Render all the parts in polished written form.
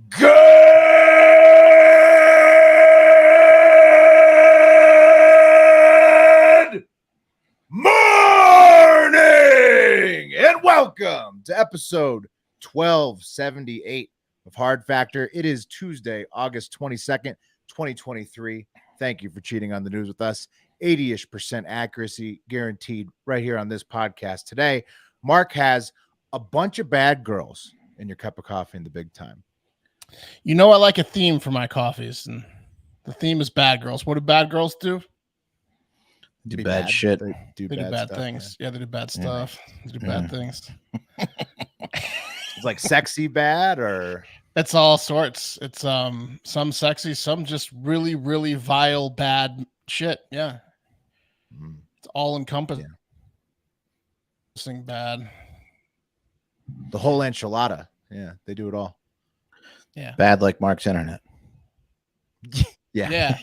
Good morning and welcome to episode 1278 of Hard Factor. It is Tuesday, August 22nd, 2023. Thank you for cheating on the news with us. 80-ish% accuracy guaranteed right here on this podcast. Today, Mark has a bunch of bad girls in your cup of coffee in the big time. You know, I like a theme for my coffees, and the theme is bad girls. What do bad girls do? Do bad shit. They do bad stuff, things. Yeah, they do bad stuff. They do bad things. It's like sexy bad, or It's all sorts. It's some sexy, some just really, really vile, bad shit. Yeah. It's all encompassing. Bad. the whole enchilada. Yeah, they do it all. Yeah. Bad like Mark's internet. Yeah.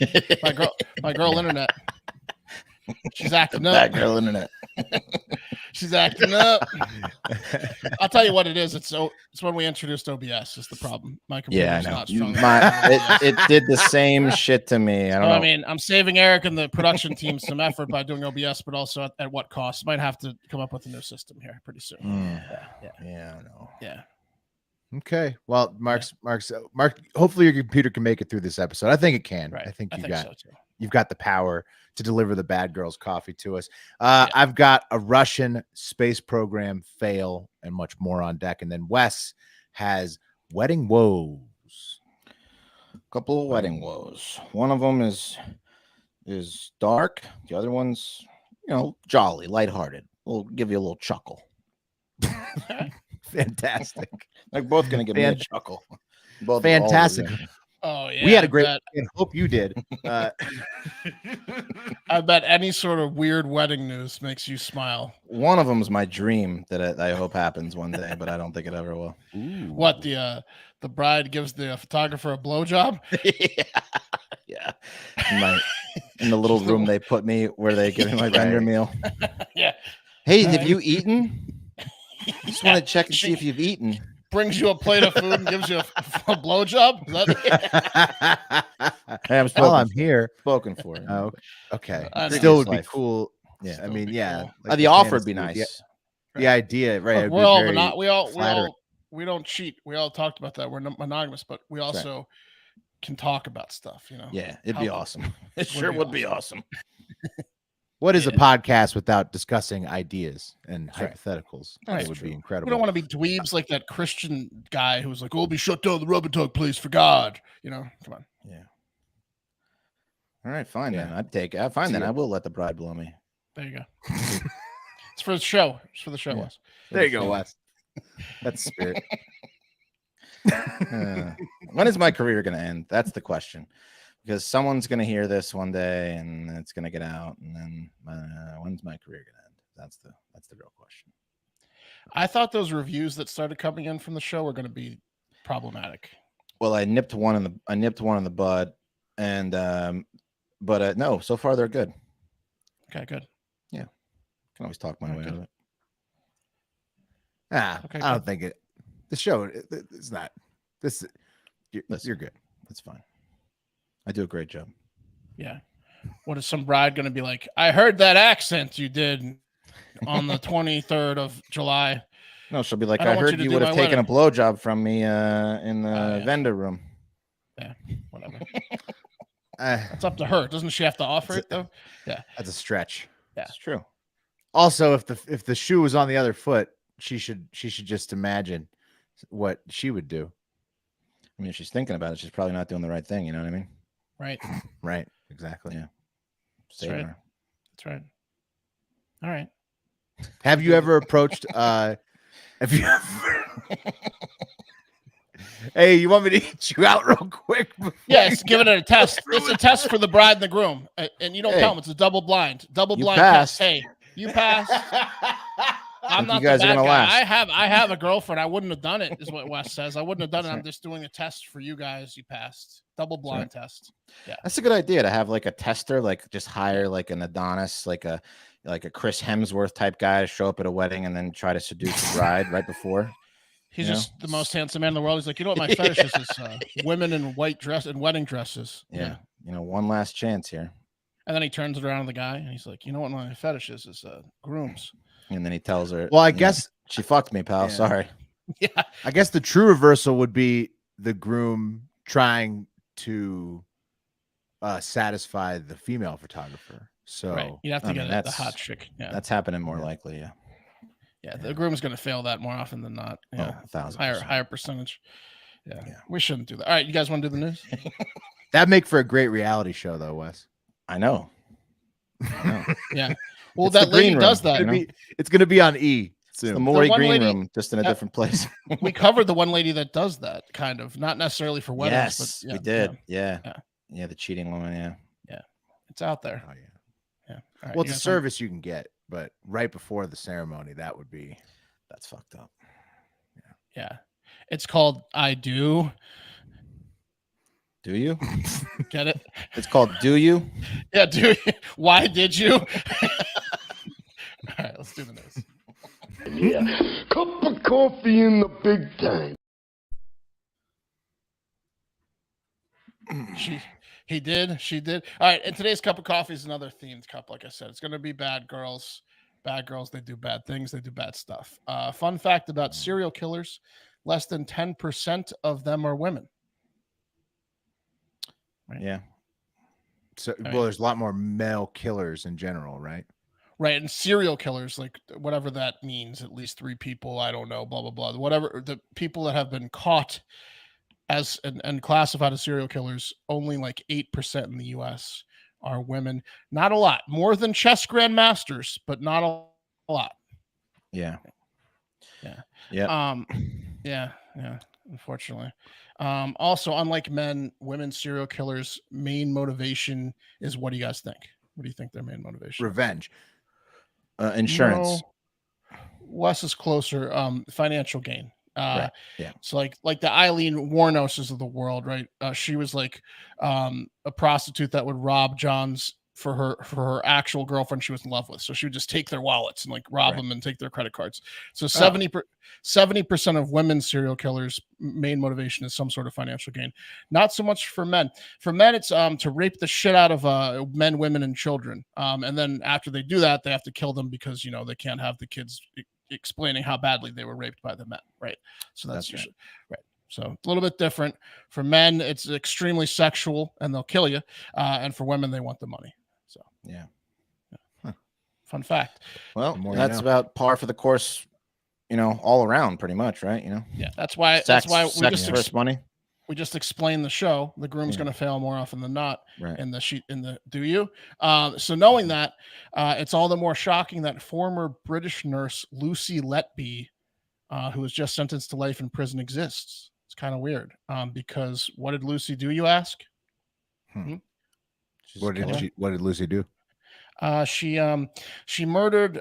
My girl internet. She's acting up. Bad girl internet. She's acting up. I'll tell you what it is. It's when we introduced OBS is the problem. My computer's not strong. It did the same shit to me. I don't know. I mean, I'm saving Eric and the production team some effort by doing OBS, but also at what cost? Might have to come up with a new system here pretty soon. Yeah, I know. Yeah. Okay. Well, Mark. Hopefully, your computer can make it through this episode. I think it can. Right. I think so too. you've got the power to deliver the bad girls coffee to us. I've got a Russian space program fail and much more on deck, and then Wes has wedding woes. A couple of wedding woes. One of them is dark. The other one's, jolly, lighthearted. We'll give you a little chuckle. Fantastic. They're both gonna give me a chuckle. Both Fantastic. Oh yeah, we had a great and hope you did. I bet any sort of weird wedding news makes you smile. One of them is my dream that I hope happens one day, but I don't think it ever will. Ooh. What the bride gives the photographer a blowjob? Yeah. In the little room they put me where they give me my vendor meal. Yeah. Hey, have you eaten? Just want to check and see if you've eaten. Brings you a plate of food and gives you a blowjob. Hey, I'm here. Spoken for. Oh, okay. Still would be cool. Yeah, Still I mean, be yeah. cool. Like The offer would be nice. The idea, right? Look, we don't cheat. We all talked about that. We're monogamous, but we also can talk about stuff. Yeah, it'd be awesome. It sure would be awesome. What is a podcast without discussing ideas and hypotheticals? Right. That would be incredible. We don't want to be dweebs like that Christian guy who was like, "Oh, be shut down the rub and tug, please, for God." Come on. Yeah. All right, fine then. Then. I will let the bride blow me. There you go. It's for the show. It's for the show. Wes. There you go, Wes. That's the spirit. When is my career going to end? That's the question. Because someone's going to hear this one day and it's going to get out. And then when's my career going to end? That's the real question. I thought those reviews that started coming in from the show were going to be problematic. Well, I nipped one in the bud, and but no, so far they're good. Okay, good. Yeah, can always talk my way out of it. Okay, I don't think it. The show it's not. You're good. That's fine. I do a great job. Yeah. What is some bride going to be like? I heard that accent you did on the 23rd of July. No, she'll be like, I heard you would have taken a blowjob from me in the vendor room. Yeah, whatever. It's up to her. Doesn't she have to offer it though? Yeah, that's a stretch. Yeah, it's true. Also, if the shoe was on the other foot, she should just imagine what she would do. I mean, if she's thinking about it, she's probably not doing the right thing. You know what I mean? Right. Right. Exactly. Yeah. That's right. That's right. All right. Have you ever approached have you ever Hey, you want me to eat you out real quick? Yes, give it a test. It's a test for the bride and the groom. And you don't tell them. It's a double blind test. Hey, you pass. I'm not the bad guy. I have a girlfriend. I wouldn't have done it, is what Wes says. I wouldn't have done it. I'm just doing a test for you guys. You passed. Double blind test. Yeah. That's a good idea to have like a tester, like just hire like an Adonis, like a Chris Hemsworth type guy to show up at a wedding and then try to seduce the bride right before. He's just the most handsome man in the world. He's like, you know what my fetish is women in white dress and wedding dresses. Yeah. You know, one last chance here. And then he turns it around to the guy and he's like, you know what my fetish is grooms. And then he tells her, well, I guess she fucked me, pal. Yeah. Sorry. Yeah. I guess the true reversal would be the groom trying to satisfy the female photographer. So you have to get the hot chick. Yeah. That's happening more likely. Yeah. Yeah, the groom is going to fail that more often than not. Yeah, 1,000%. Higher percentage. Yeah, we shouldn't do that. All right, you guys want to do the news? That'd make for a great reality show, though, Wes. I know. Yeah. Well, that lady does that. It's going to be on E soon. The Maury green room, just in a different place. We covered the one lady that does that, kind of, not necessarily for weddings. Yes, but we did. Yeah, the cheating woman. Yeah, it's out there. Oh yeah. Right, well, it's a service you can get, but right before the ceremony, that's fucked up. Yeah. It's called I Do. Do you? Get it? It's called Do You? Yeah, do you? Why did you? All right, let's do the news. Yeah. Cup of coffee in the big time. He did. She did. All right. And today's cup of coffee is another themed cup. Like I said, it's going to be bad girls. Bad girls, they do bad things. They do bad stuff. Fun fact about serial killers, less than 10% of them are women. Right. Yeah. So, well, there's a lot more male killers in general, right? Right. And serial killers, like whatever that means, at least 3 people, I don't know, blah, blah, blah. Whatever, the people that have been caught as and classified as serial killers, only like 8% in the U.S. are women. Not a lot. More than chess grandmasters, but not a lot. Yeah. Yeah. Unfortunately. Also, unlike men, women serial killers' main motivation is, what do you guys think? What do you think their main motivation? Revenge. Insurance. No, Wes is closer. Financial gain. Right. Yeah. So like the Eileen Warnoses of the world, right? She was like a prostitute that would rob Johns for her actual girlfriend she was in love with. So she would just take their wallets and like rob them and take their credit cards. So 70% of women serial killers' main motivation is some sort of financial gain. Not so much for men. For men, it's to rape the shit out of men, women, and children. And then after they do that, they have to kill them because they can't have the kids explaining how badly they were raped by the men, right? So that's usually right. So a little bit different. For men, it's extremely sexual and they'll kill you. And for women, they want the money. So yeah. Huh. Fun fact. Well, that's about par for the course, all around pretty much, right? Yeah, that's why we just first money. We just explained the show. The groom's going to fail more often than not in the do you? So knowing that, it's all the more shocking that former British nurse Lucy Letby, who was just sentenced to life in prison, exists. It's kind of weird because what did Lucy do, you ask? What did Lucy do? She murdered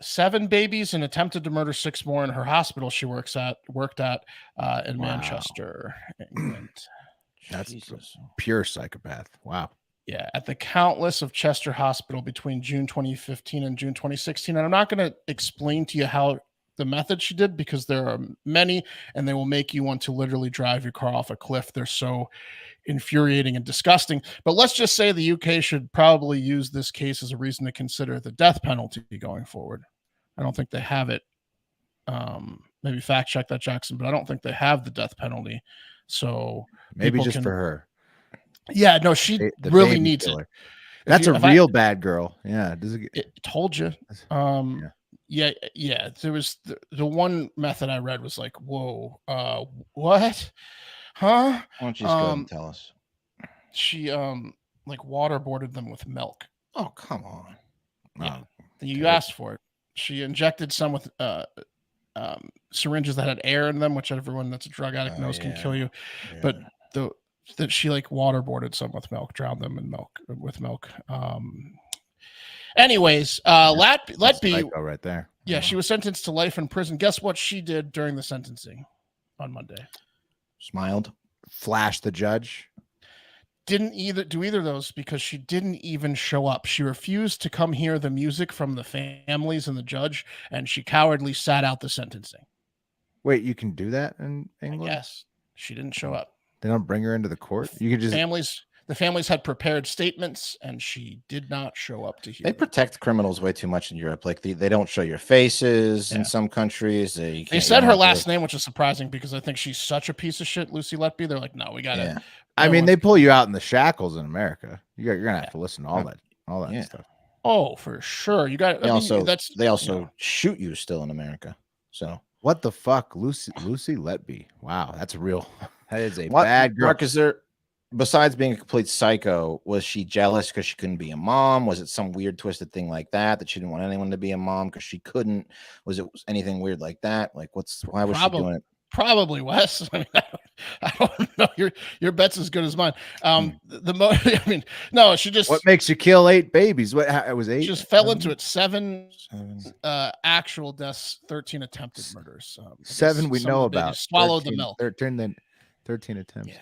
7 babies and attempted to murder 6 more in her hospital she worked at in Manchester, England. That's pure psychopath. Wow. Yeah, at the Countess of Chester Hospital between June 2015 and June 2016. And I'm not going to explain to you how the method she did, because there are many and they will make you want to literally drive your car off a cliff. They're so infuriating and disgusting. But let's just say the UK should probably use this case as a reason to consider the death penalty going forward. I don't think they have it. Maybe fact check that, Jackson, but I don't think they have the death penalty. So maybe just for her. Yeah, no, she really needs it. That's a real bad girl. Yeah. Told you. Yeah. There was the one method I read was like, whoa, what? Huh? Why don't you just go and tell us? She like waterboarded them with milk. Oh, come on. Yeah. You asked for it. She injected some with syringes that had air in them, which everyone that's a drug addict knows can kill you. Yeah. But that she like waterboarded some with milk, drowned them in milk with milk. Anyways, Letby right there. Yeah, she was sentenced to life in prison. Guess what she did during the sentencing on Monday? Smiled. Flashed the judge. Didn't do either of those because she didn't even show up. She refused to come hear the music from the families and the judge, and she cowardly sat out the sentencing. Wait, you can do that in England? Yes, she didn't show up. They don't bring her into the court. You could just the families had prepared statements, and she did not show up to hear. They protect criminals way too much in Europe. Like they don't show your faces in some countries. They said her last name, which is surprising because I think she's such a piece of shit, Lucy Letby. They're like, no, we got to. Yeah. I mean, they pull you out in the shackles in America. You're gonna have to listen to all that stuff. Oh, for sure. You got. They also shoot you still in America. So what the fuck, Lucy Letby? Wow, that's real. That is a bad girl. Mark, is there? Besides being a complete psycho, was she jealous because she couldn't be a mom? Was it some weird twisted thing like that she didn't want anyone to be a mom because she couldn't? Was it anything weird like that? Like why was she doing it? Probably Wes. I mean, I don't know. Your bet's as good as mine. No, she just. What makes you kill 8 babies? It was 8. She just fell into it. 7 actual deaths, 13 attempted murders. 7 we know about. Swallowed the milk. 13 attempts. Yeah.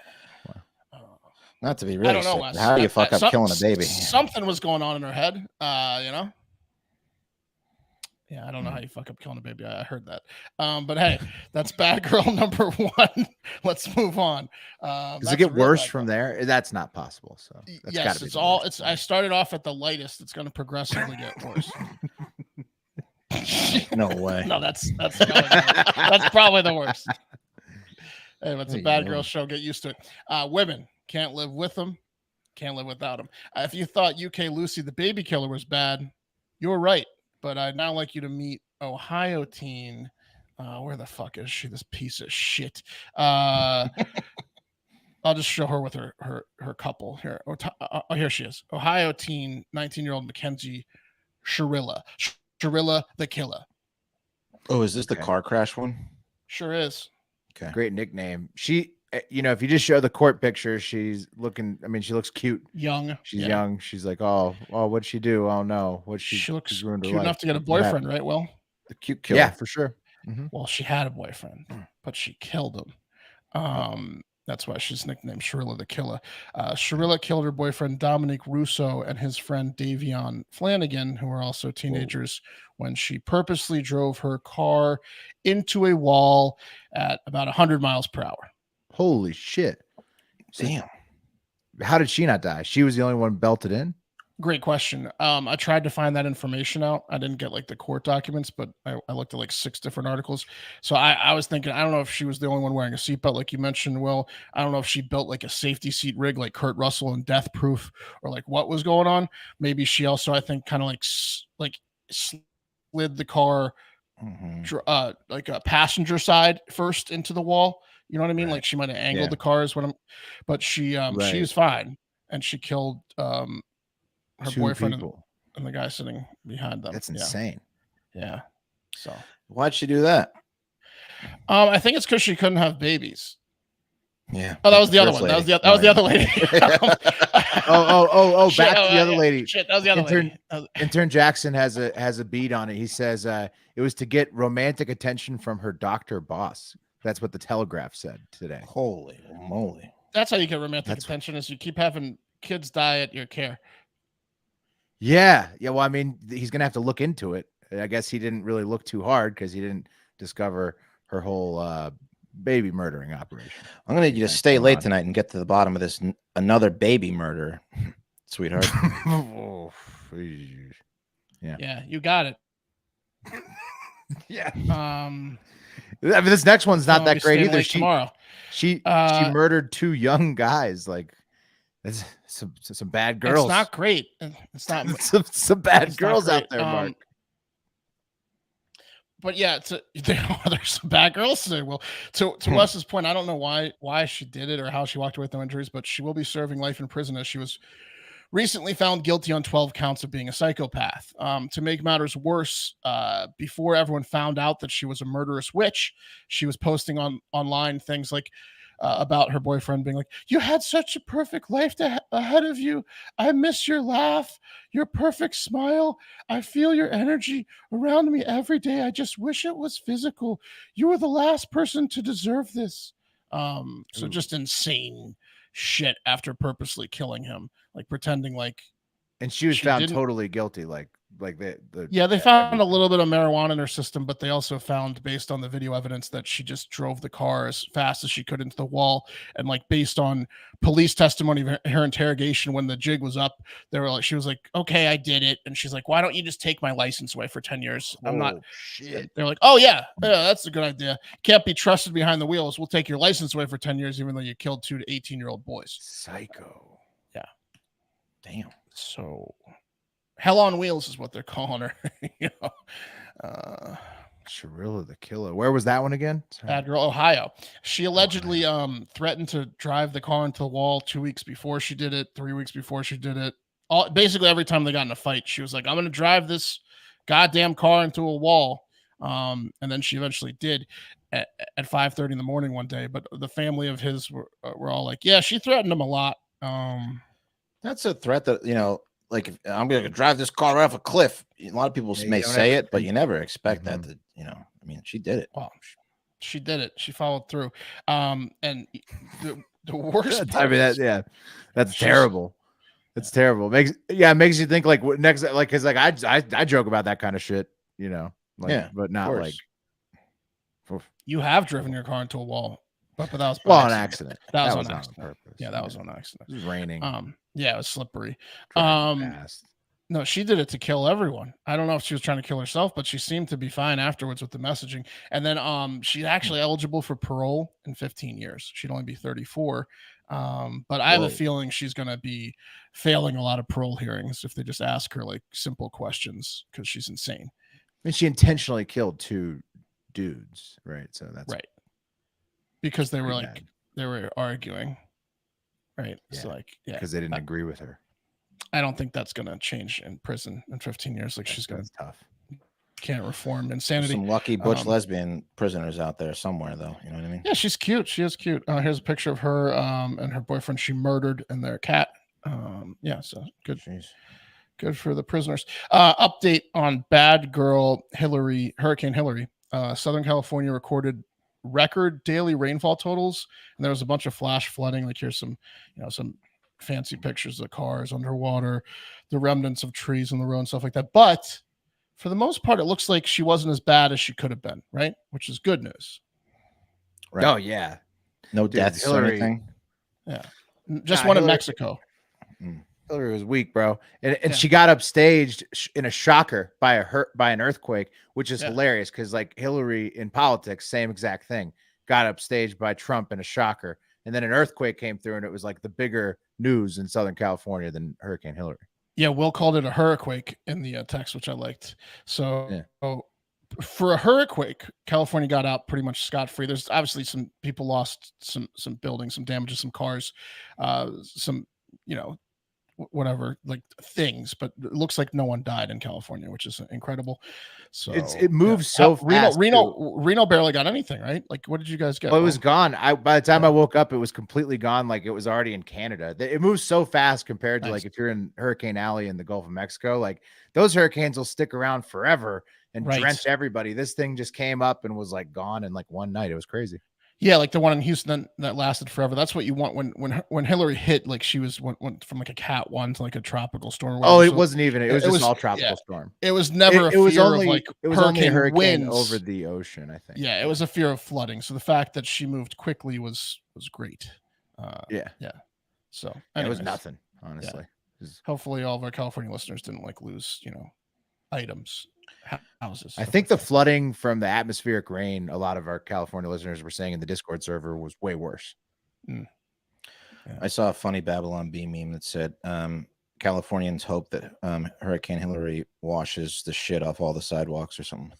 Not to be really sick. How do you fuck up killing a baby? Something was going on in her head, Yeah, I don't know how you fuck up killing a baby. I heard that. But hey, that's bad girl number 1. Let's move on. Does it get worse from there? That's not possible. So yes, it's all. I started off at the lightest. It's going to progressively get worse. No way. No, that's probably the worst. Hey, it's a bad girl show. Get used to it. Women. Can't live with them, can't live without them. If you thought UK Lucy the baby killer was bad, you were right. But I'd now like you to meet Ohio teen. Where the fuck is she? This piece of shit. I'll just show her with her couple here. Oh, here she is. Ohio teen, 19-year-old Mackenzie Sherilla. Sherilla the killer. Oh, is this the car crash one? Sure is. Okay. Great nickname. She. If you just show the court picture, she's looking. I mean, she looks cute. Young. She's young. She's like, oh, what'd she do? Oh no, she looks cute enough to get a boyfriend, right? Well, the cute killer. Yeah, for sure. Mm-hmm. Well, she had a boyfriend, but she killed him. That's why she's nicknamed Sherilla the Killer. Sherilla killed her boyfriend Dominic Russo and his friend Davion Flanagan, who were also teenagers, when she purposely drove her car into a wall at about 100 miles per hour. Holy shit. Damn. How did she not die? She was the only one belted in? Great question. I tried to find that information out. I didn't get like the court documents, but I looked at like 6 different articles. So I was thinking, I don't know if she was the only one wearing a seatbelt, like you mentioned, Will. I don't know if she built like a safety seat rig like Kurt Russell in Death Proof, or like what was going on. Maybe she also, I think, kind of like slid the car like a passenger side first into the wall. You know what I mean? Right. Like she might have angled the cars but she was fine, and she killed her 2 boyfriend and the guy sitting behind them. That's insane. Yeah. So why'd she do that? I think it's because she couldn't have babies. Yeah. Oh, that was the other one. That was the other lady. Back to the other lady. Shit, that was the other lady. Intern Jackson has a beat on it. He says it was to get romantic attention from her doctor boss. That's what the Telegraph said today. Holy moly. That's how you get romantic attention, is you keep having kids die at your care. Yeah. Well, I mean, he's going to have to look into it. I guess he didn't really look too hard because he didn't discover her whole baby murdering operation. I'm going to need you to stay late tonight and get to the bottom of this another baby murder, sweetheart. Yeah, you got it. Yeah. I mean, this next one's not that great either. She murdered 2 young guys. Like, it's some bad girls. It's not great. It's not some bad girls out there, Mark. But yeah, there's some bad girls today. Well, to Wes's point, I don't know why she did it or how she walked away with no injuries, but she will be serving life in prison, as she was recently found guilty on 12 counts of being a psychopath. To make matters worse, before everyone found out that she was a murderous witch, she was posting online things like about her boyfriend being like, "You had such a perfect life ahead of you. I miss your laugh, your perfect smile. I feel your energy around me every day. I just wish it was physical. You were the last person to deserve this." So just insane shit after purposely killing him, like pretending like. And she was found totally guilty, like like the they found a little bit of marijuana in her system, but they also found, based on the video evidence, that she just drove the car as fast as she could into the wall. And like based on police testimony of her interrogation, when the jig was up, they were like, she was like, okay, I did it. And she's like, why don't you just take my license away for 10 years? I'm not shit. They're like, oh yeah, that's a good idea. Can't be trusted behind the wheels. We'll take your license away for 10 years, even though you killed 2 to 18-year-old boys. Psycho. Yeah. Damn. So hell on wheels is what they're calling her. Sharilla the killer. Where was that one again? Bad Girl, Ohio. She allegedly threatened to drive the car into the wall 2 weeks before she did it, 3 weeks before she did it. Basically every time they got in a fight, she was like, I'm going to drive this goddamn car into a wall. And then she eventually did at 5:30 in the morning one day. But the family of his were all like, yeah, she threatened him a lot. That's a threat that, like, if I'm going to drive this car off a cliff. A lot of people may say it, but you never expect that to, I mean, she did it. Well, she did it. She followed through. And the worst part, I mean, that's terrible. It's terrible. Makes you think like what next, like, cause like I joke about that kind of shit, but not like. You have driven your car into a wall, but that was an accident. That was on accident. On purpose. Yeah, that was on accident. It was raining. Yeah, it was slippery. No, she did it to kill everyone. I don't know if she was trying to kill herself, but she seemed to be fine afterwards with the messaging. And then she's actually eligible for parole in 15 years. She'd only be 34. But I have a feeling she's going to be failing a lot of parole hearings if they just ask her like simple questions, because she's insane. I mean, she intentionally killed 2 dudes, right? So that's right. Because they were like, they were arguing. Right. Yeah. So like, because they didn't agree with her. I don't think that's going to change in prison in 15 years. Like, she's going to tough. Can't reform insanity. Some lucky butch lesbian prisoners out there somewhere, though. You know what I mean? Yeah, she's cute. She is cute. Here's a picture of her and her boyfriend she murdered and their cat. So good. Jeez. Good for the prisoners. Update on bad girl Hurricane Hillary. Southern California recorded record daily rainfall totals, and there was a bunch of flash flooding. Like, here's some fancy pictures of cars underwater, the remnants of trees on the road and stuff like that. But for the most part, it looks like she wasn't as bad as she could have been, right? Which is good news. Right. Oh yeah, no deaths or anything. Yeah, just one in Mexico. Hillary was weak, bro, and she got upstaged in a shocker by an earthquake, which is hilarious because like Hillary in politics, same exact thing, got upstaged by Trump in a shocker, and then an earthquake came through, and it was like the bigger news in Southern California than Hurricane Hillary. Yeah, Will called it a hurricane in the text, which I liked. So for a hurricane, California got out pretty much scot-free. There's obviously some people lost some buildings, some damages, some cars, some whatever, like things, but it looks like no one died in California, which is incredible. So it moves so fast. Reno barely got anything, right? Like, what did you guys get? Well, it was gone. By the time I woke up, it was completely gone. Like, it was already in Canada. It moves so fast compared to like if you're in Hurricane Alley in the Gulf of Mexico. Like, those hurricanes will stick around forever and drench everybody. This thing just came up and was like gone in like one night. It was crazy. Yeah, like the one in Houston that lasted forever. That's what you want when Hillary hit. Like, she went from like a Cat 1 to like a tropical storm. Oh, it wasn't even. It was just all tropical storm. It was never. It was only a hurricane over the ocean, I think. Yeah, it was a fear of flooding. So the fact that she moved quickly was great. Yeah. So it was nothing, honestly. Yeah. Hopefully, all of our California listeners didn't like lose items. Houses. I think the flooding from the atmospheric rain, a lot of our California listeners were saying in the Discord server, was way worse. Yeah. I saw a funny Babylon Bee meme that said Californians hope that Hurricane Hillary washes the shit off all the sidewalks or something.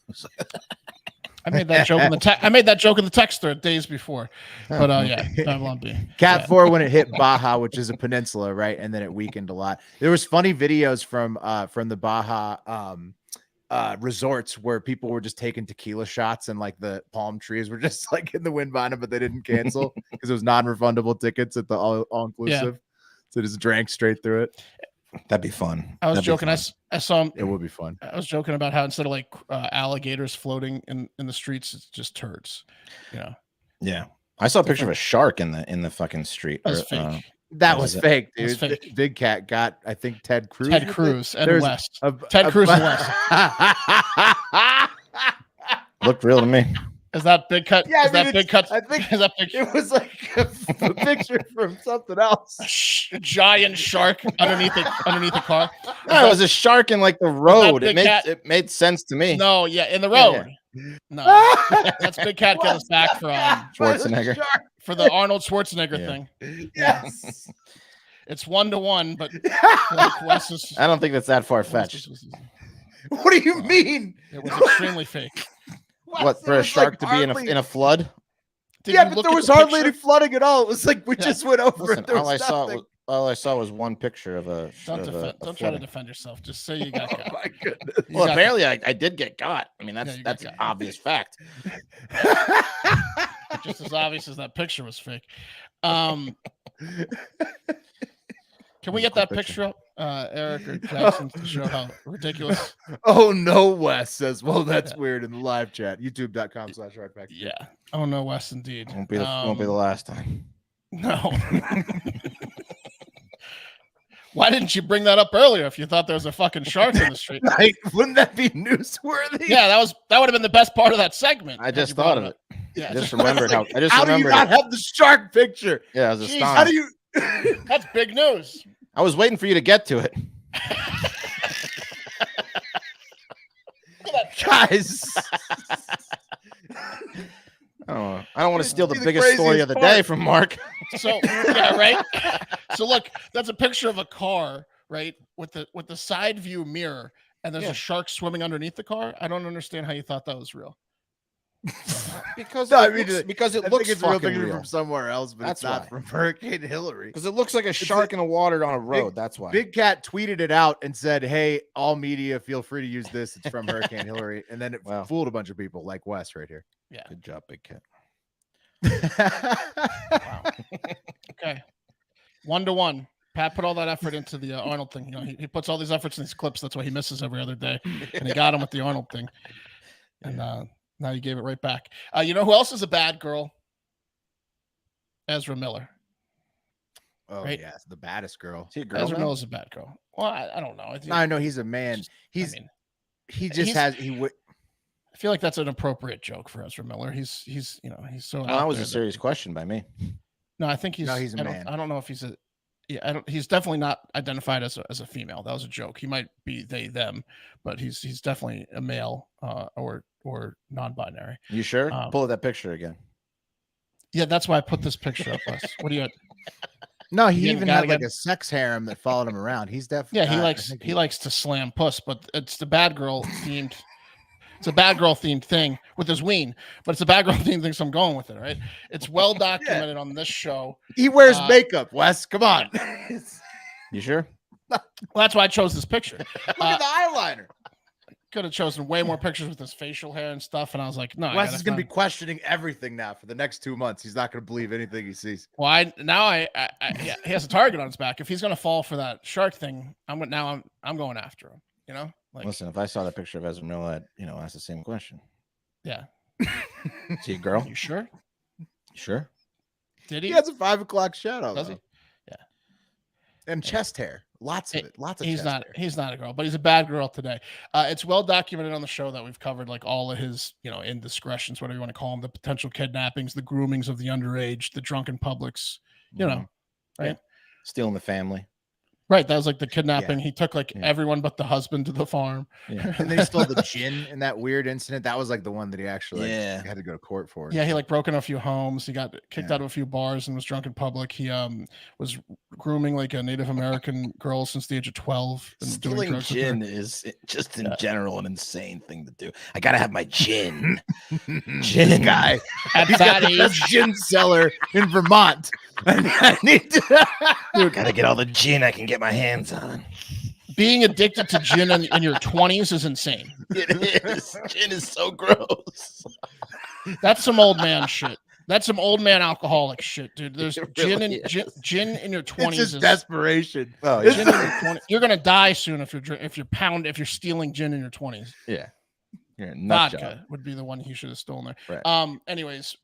I made that joke in the I made that joke in the text thread days before, but Babylon Bee. Cat 4 when it hit Baja, which is a peninsula, right, and then it weakened a lot. There was funny videos from the Baja resorts where people were just taking tequila shots and like the palm trees were just like in the wind behind them, but they didn't cancel because it was non-refundable tickets at the all-inclusive. So just drank straight through it. That'd be fun. I was joking. I saw him. It would be fun. I was joking about how instead of like alligators floating in the streets, it's just turds. Yeah. I saw a picture of a shark in the fucking street. That's fake. That was fake, dude. Was fake. Big Cat got, I think, Ted Cruz. Ted Cruz and West. Ted Cruz and West. Looked real to me. Is that Big Cut? Yeah, is that Big Cut? I think is that big, it was like a picture from something else. A giant shark underneath the car. No, it was a shark in like the road. It made sense to me. No, yeah, in the road. Yeah. No, that's Big Cat getting us back from Schwarzenegger for the Arnold Schwarzenegger thing. Yes, it's 1-to-1, but like Wes is, I don't think that's that far fetched. What do you mean? It was extremely fake. What, for a shark to be in a flood? Yeah, but there was hardly any flooding at all. It was like we just went over. Listen, it. all I saw was one picture of a. Don't try to defend yourself. Just say you got got. Oh my goodness. Well, apparently I did get got. I mean, that's an obvious fact. Just as obvious as that picture was fake. Can we get that picture up, Eric or Jackson, to show how ridiculous? Oh no, Wes says. Well, that's weird in the live chat. YouTube.com/hardfactor. Yeah. Oh no, Wes, indeed. Won't be the last time. No. Why didn't you bring that up earlier if you thought there was a fucking shark in the street? Like, wouldn't that be newsworthy? Yeah, that would have been the best part of that segment. I just thought of it. Yeah, I just remembered how. How do you not have the shark picture? Yeah, I was Jeez, astonished. how do you? That's big news. I was waiting for you to get to it. Guys. I don't want to steal the biggest story of the day from Mark. So yeah, right. So look, that's a picture of a car, right, with the side view mirror, and there's a shark swimming underneath the car. I don't understand how you thought that was real. Because No, because it looks it's fucking real real. from somewhere else, but That's it's not why. from Hurricane Hillary. Because it looks like a shark in the water on a road. That's why. Big Cat tweeted it out and said, "Hey, all media, feel free to use this. It's from Hurricane Hillary." And then it fooled a bunch of people, like Wes right here. Yeah, good job, Big Cat. Wow. Okay, 1-to-1. Pat put all that effort into the Arnold thing. You know, he puts all these efforts in these clips. That's why he misses every other day. And he got him with the Arnold thing. And now you gave it right back. You know who else is a bad girl? Ezra Miller. Oh, right? Yes, the baddest girl. Is he a girl? Ezra Miller's a bad girl. Well, I don't know. I know he's a man. I feel like that's an appropriate joke for Ezra Miller. He's so. That was a serious question by me. No, I think he's a man. I don't know if he's a. Yeah, he's definitely not identified as a female. That was a joke. He might be they them, but he's definitely a male or non-binary. You sure? Pull that picture again. Yeah, that's why I put this picture up. Wes. What do you? No, he even had like a sex harem that followed him around. He's definitely he likes to slam puss, but it's the bad girl themed. It's a bad girl themed thing with his ween, but it's a bad girl themed thing, so I'm going with it. Right? It's well documented on this show. He wears makeup, Wes. Come on. You sure? Well, that's why I chose this picture. Look at the eyeliner. Could have chosen way more pictures with his facial hair and stuff, and I was like, no. Wes is going to be questioning everything now for the next 2 months. He's not going to believe anything he sees. Well, he has a target on his back. If he's going to fall for that shark thing, I'm going after him. You know. Like, listen, if I saw the picture of Ezra Miller, I'd, ask the same question. Yeah. Is he a girl? You sure? Sure. Did he? He has a 5 o'clock shadow. Does he? Yeah. And chest hair. Lots of it. Lots of He's not a girl, but he's a bad girl today. It's well documented on the show that we've covered like all of his, indiscretions, whatever you want to call them, the potential kidnappings, the groomings of the underage, the drunken publics, right? Yeah. Stealing the family. Right, that was like the kidnapping. Yeah. He took everyone but the husband to the farm. Yeah. And then he stole the gin in that weird incident. That was like the one that he actually had to go to court for. Yeah, he broke in a few homes. He got kicked out of a few bars and was drunk in public. He was grooming like a Native American girl since the age of 12. And stealing gin is just in general an insane thing to do. I gotta have my gin. Gin guy. He's got the best gin cellar in Vermont. I need to gotta get all the gin I can get my hands on. Being addicted to gin in your 20s is insane. It is. Gin is so gross. That's some old man shit. That's some old man alcoholic shit, dude. There's gin in your 20s. It's just desperation. Oh, yeah. Gin in your 20s. You're gonna die soon if you're stealing gin in your 20s. Yeah. Vodka would be the one he should have stolen there. Right. Anyways,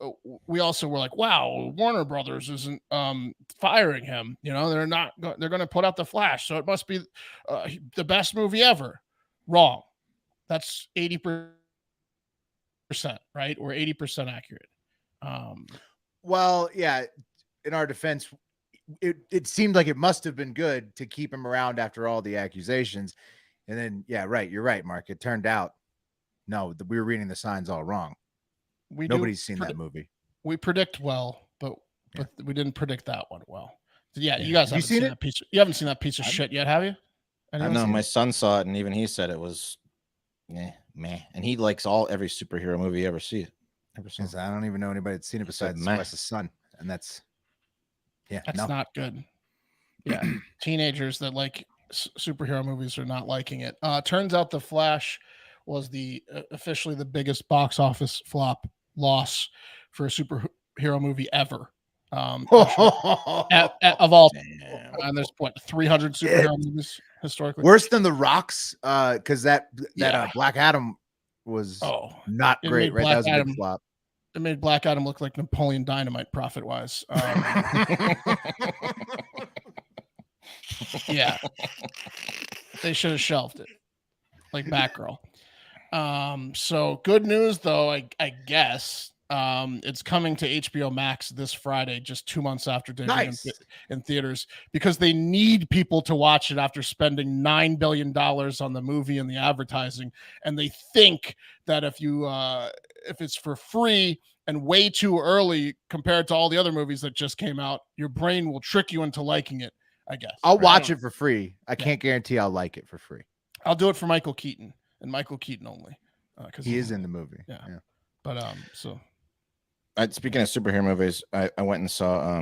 we also were like, wow, Warner Brothers isn't firing him. You know, they're going to put out The Flash, so it must be the best movie ever. Wrong. That's 80%, right? Or 80% accurate. Well, yeah. In our defense, it seemed like it must have been good to keep him around after all the accusations. And then, yeah, right. You're right, Mark. It turned out, no, we were reading the signs all wrong. Nobody's seen that movie. We predict well, but we didn't predict that one well. So yeah, you guys haven't seen that piece. You haven't seen that piece of shit yet, have you? I know my son saw it, and even he said it was meh. And he likes every superhero movie you ever see. I don't even know anybody that's seen it besides Wes's son, and that's not good. Yeah, teenagers that like superhero movies are not liking it. Turns out The Flash was officially the biggest box office loss for a superhero movie ever. Of all, and there's 300 superhero movies historically. Worse than The Rock's, because that Black Adam was not great, right? That was a big flop. It made Black Adam look like Napoleon Dynamite profit wise. Yeah, they should have shelved it, like Batgirl. So good news though, I guess. It's coming to HBO Max this Friday, just 2 months after debuting in theaters, because they need people to watch it after spending $9 billion on the movie and the advertising. And they think that if it's for free and way too early compared to all the other movies that just came out, your brain will trick you into liking it, I guess. I'll watch it for free. I can't guarantee I'll like it for free. I'll do it for Michael Keaton and Michael Keaton only. Because he is in the movie. Yeah. But so. Speaking of superhero movies, I went and saw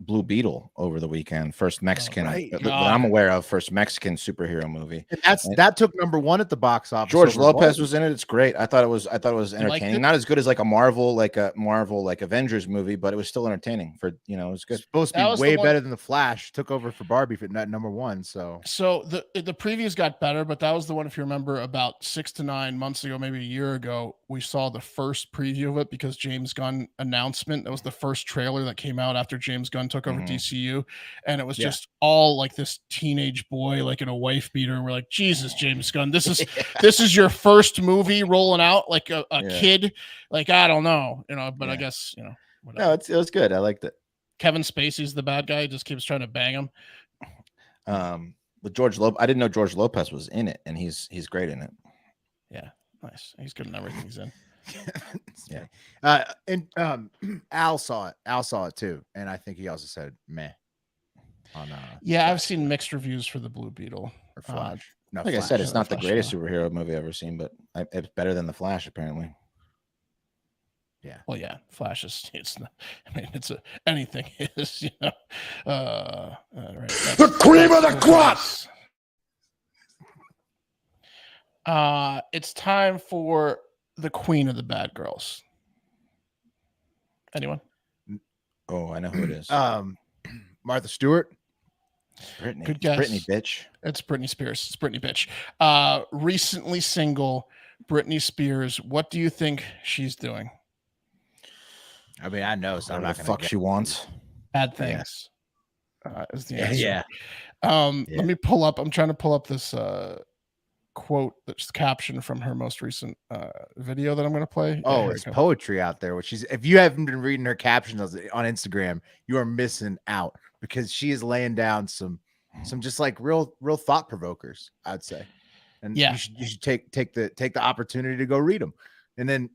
Blue Beetle over the weekend. First Mexican that I'm aware of. First Mexican superhero movie. And that took #1 at the box office. George Lopez was in it. It's great. I thought it was entertaining. Not as good as like a Marvel Avengers movie, but it was still entertaining. It was good. It's supposed to be way better than The Flash. Took over for Barbie for #1. So the previews got better, but that was the one, if you remember, about 6 to 9 months ago, maybe a year ago, we saw the first preview of it because James Gunn announcement. That was the first trailer that came out after James Gunn took over DCU, and it was just all like this teenage boy like in a wife beater, and we're like, Jesus, James Gunn, this is your first movie rolling out like a kid, like I don't know, but I guess whatever. No, it was good. I liked it. Kevin Spacey's the bad guy. He just keeps trying to bang him. With George Lopez, I didn't know George Lopez was in it, and he's great in it. Yeah, nice. He's good in everything he's in. And Al saw it too, and I think he also said meh on I've seen mixed reviews for the Blue Beetle or Flash. I said, it's not the greatest superhero movie I've ever seen, but it's better than The Flash apparently. Yeah. Well, yeah, Flash is. It's not. I mean, anything is. Right. The cream of the crop. It's time for the queen of the bad girls. Anyone? Oh, I know who it is. Martha Stewart. Brittany. Good guess. Brittany, bitch. It's Britney Spears. It's Brittany, bitch. Recently single, Brittney Spears. What do you think she's doing? I mean, I know, so I'm not gonna she wants. Bad things. Is the answer. Yeah. Let me pull up. I'm trying to pull up this quote that's captioned from her most recent video that I'm going to play. Oh, it's poetry out there. If you haven't been reading her captions on Instagram, you are missing out, because she is laying down some just like real thought provokers, I'd say. And you should take the opportunity to go read them. And then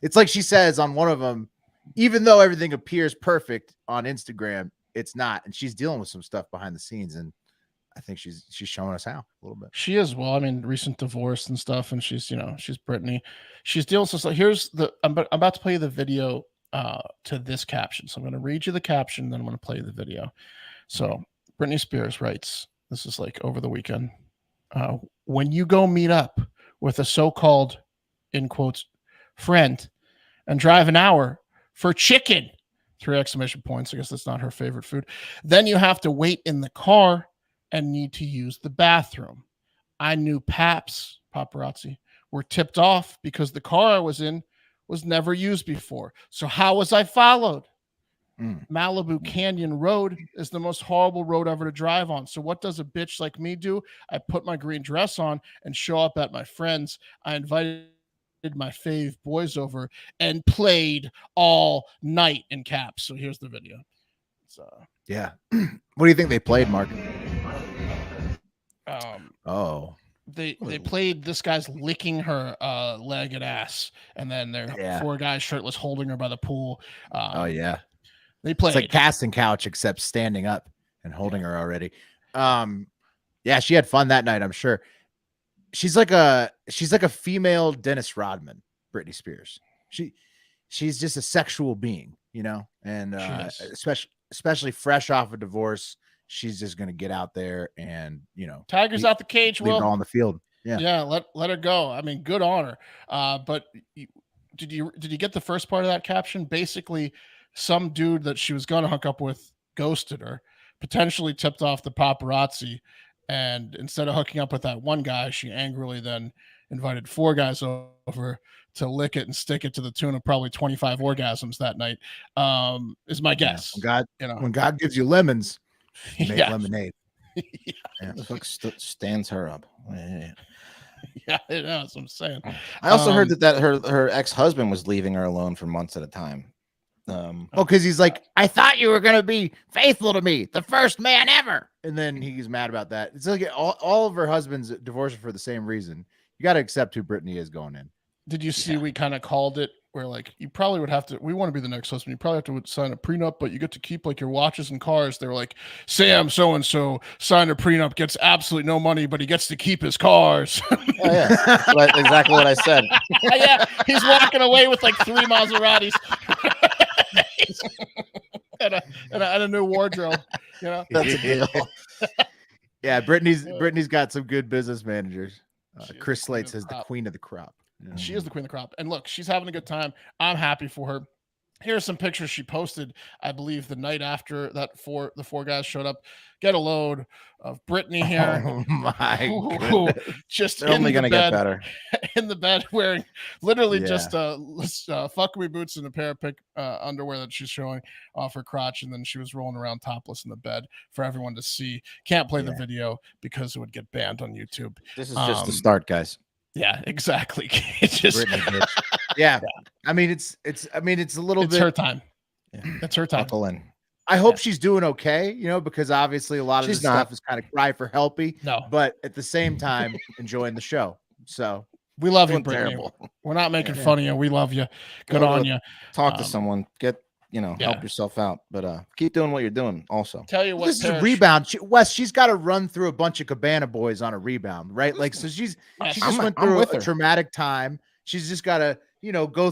it's like she says on one of them, even though everything appears perfect on Instagram, it's not. And she's dealing with some stuff behind the scenes, and I think she's showing us how a little bit. She is. Well, I mean, recent divorce and stuff, and she's Brittany. She's dealing with stuff. I'm about to play you the video to this caption. So I'm going to read you the caption, then I'm going to play you the video. So Brittney Spears writes, this is like over the weekend. When you go meet up with a so-called, in quotes, friend and drive an hour for chicken, 3 exclamation points. I guess that's not her favorite food. Then you have to wait in the car and need to use the bathroom. I knew paparazzi were tipped off because the car I was in was never used before. So how was I followed? Malibu Canyon Road is the most horrible road ever to drive on. So what does a bitch like me do? I put my green dress on and show up at my friends. I invited my fave boys over and played all night in caps. So here's the video. Yeah. What do you think they played, Mark? They played this guy's licking her leg and ass, and then there 4 guys shirtless holding her by the pool. They played. It's like casting couch, except standing up and holding her already. Yeah, she had fun that night, I'm sure. She's like a female Dennis Rodman, Britney Spears. She's just a sexual being, you know, and especially fresh off a divorce. She's just gonna get out there and, you know, Tiger's out the cage. Leave her on the field. Yeah, let her go. I mean, good on her. But did you get the first part of that caption? Basically, some dude that she was gonna hook up with ghosted her, potentially tipped off the paparazzi, and instead of hooking up with that one guy, she angrily then invited 4 guys over to lick it and stick it to the tune of probably 25 orgasms that night. Is my guess. When God gives you lemons, you make lemonade. The book stands her up. Yeah, that's what I'm saying. I also heard that her ex-husband was leaving her alone for months at a time. Because he's like, I thought you were gonna be faithful to me, the first man ever, and then he's mad about that. It's like all of her husbands divorced her for the same reason. You got to accept who Brittany is going in. Did you see? We kind of called it. Where like you probably would have to. We want to be the next husband. You probably have to sign a prenup, but you get to keep like your watches and cars. They were like, Sam so and so signed a prenup, gets absolutely no money, but he gets to keep his cars. Oh, yeah, exactly what I said. Yeah, he's walking away with like 3 Maseratis. and a new wardrobe, you know. That's a deal. Yeah, Brittany's got some good business managers. Chris Slate says the queen of the crop. She is the queen of the crop, and look, she's having a good time. I'm happy for her. Here's some pictures she posted, I believe, the night after that the 4 guys showed up. Get a load of Brittany here. Oh my goodness. Just They're only going to get better. In the bed, wearing literally just fuck me boots and a pair of underwear that she's showing off her crotch, and then she was rolling around topless in the bed for everyone to see. Can't play the video because it would get banned on YouTube. This is just the start, guys. Yeah, exactly. It's just yeah. I mean, it's a little bit. It's her time. Yeah. It's her time. Buckle in. I hope she's doing okay, you know, because obviously a lot of this stuff is kind of cry for helpy. No, but at the same time, enjoying the show. So we love you, Brittany. We're not making fun of you. We love you. Good on you. Talk to someone. Get help yourself out. But keep doing what you're doing. Also, tell you what, this is a rebound. She's got to run through a bunch of Cabana boys on a rebound, right? Like, so she just went through a traumatic time. She's just got to,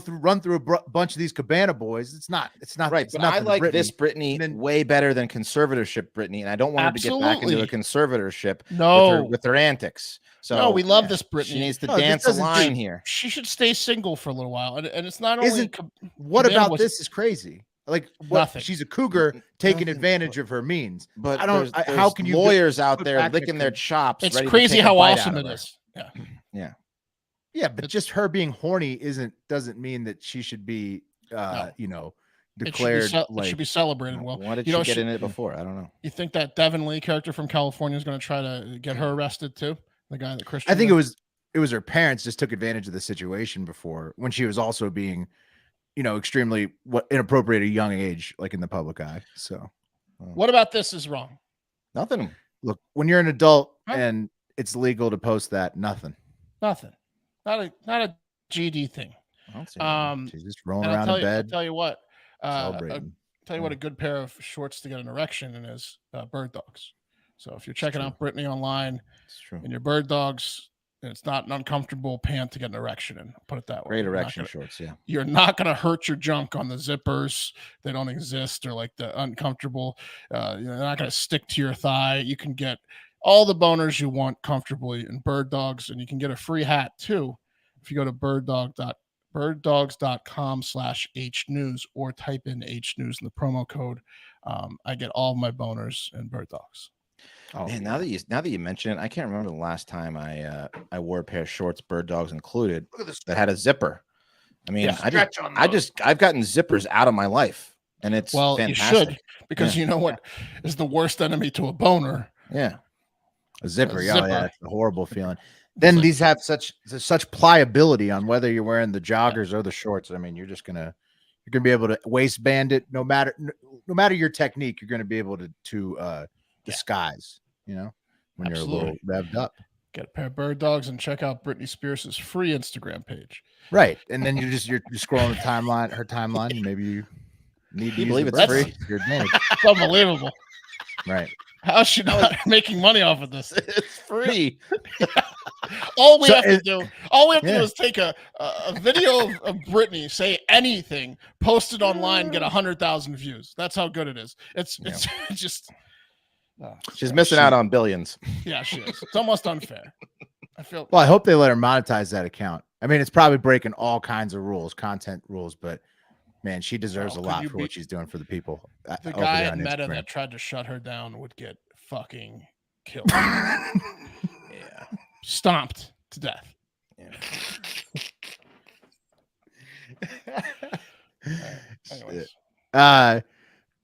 run through a bunch of these Cabana boys. It's not right. But I like this Brittany way better than conservatorship Brittany, and I don't want her to get back into a conservatorship. With her antics. So no, we love this Brittany. She needs to dance a line here. She should stay single for a little while, and it's not only. What about this is crazy? Like nothing. She's a cougar taking advantage of her means. But I don't. How can you lawyers out there licking their chops? It's crazy how awesome it is. Yeah, but just her being horny doesn't mean that she should be, declared. It should be celebrated. Well, why did she get in it before? I don't know. You think that Devin Lee character from California is going to try to get her arrested too? The guy that Christian. I think it was her parents just took advantage of the situation before when she was also being, extremely inappropriate at a young age, like in the public eye. So, what about this is wrong? Nothing. Look, when you're an adult and it's legal to post that, nothing. Not a GD thing. She's just rolling around in bed. I'll tell you what. A good pair of shorts to get an erection in is BIRDDOGS. So if you're checking out Brittany online and your BIRDDOGS, and it's not an uncomfortable pant to get an erection in. I'll put it that way. Great erection shorts, yeah. You're not going to hurt your junk on the zippers. They don't exist, or like the uncomfortable. They're not going to stick to your thigh. You can get all the boners you want comfortably in BIRDDOGS, and you can get a free hat too if you go to birddog.com/hnews or type in hnews in the promo code. I get all of my boners in BIRDDOGS. Oh, man, now that you mention it, I can't remember the last time I wore a pair of shorts, bird dogs included, that had a zipper. I mean, I've gotten zippers out of my life, and it's fantastic. You should, because you know what is the worst enemy to a boner? Yeah, a zipper. Yeah, that's a horrible feeling. Then these have such pliability on whether you're wearing the joggers or the shorts. I mean, you're gonna be able to waistband it no matter your technique. You're gonna be able to disguise. You know, when you're a little revved up. Get a pair of bird dogs and check out Britney Spears' free Instagram page. Right, and then you're scrolling the timeline, her timeline. Maybe you need to believe it's free. Your advantage. It's unbelievable. Right. How is she not making money off of this? It's free. All we have to do is take a video of Britney, say anything, post it online, get 100,000 views. That's how good it is. It's just. She's missing out on billions. Yeah, she is. It's almost unfair. Well, I hope they let her monetize that account. I mean, it's probably breaking all kinds of rules, content rules, but man, she deserves a lot for what she's doing for the people. The guy at Meta that tried to shut her down would get fucking killed. Yeah. Stomped to death. Yeah. Anyways.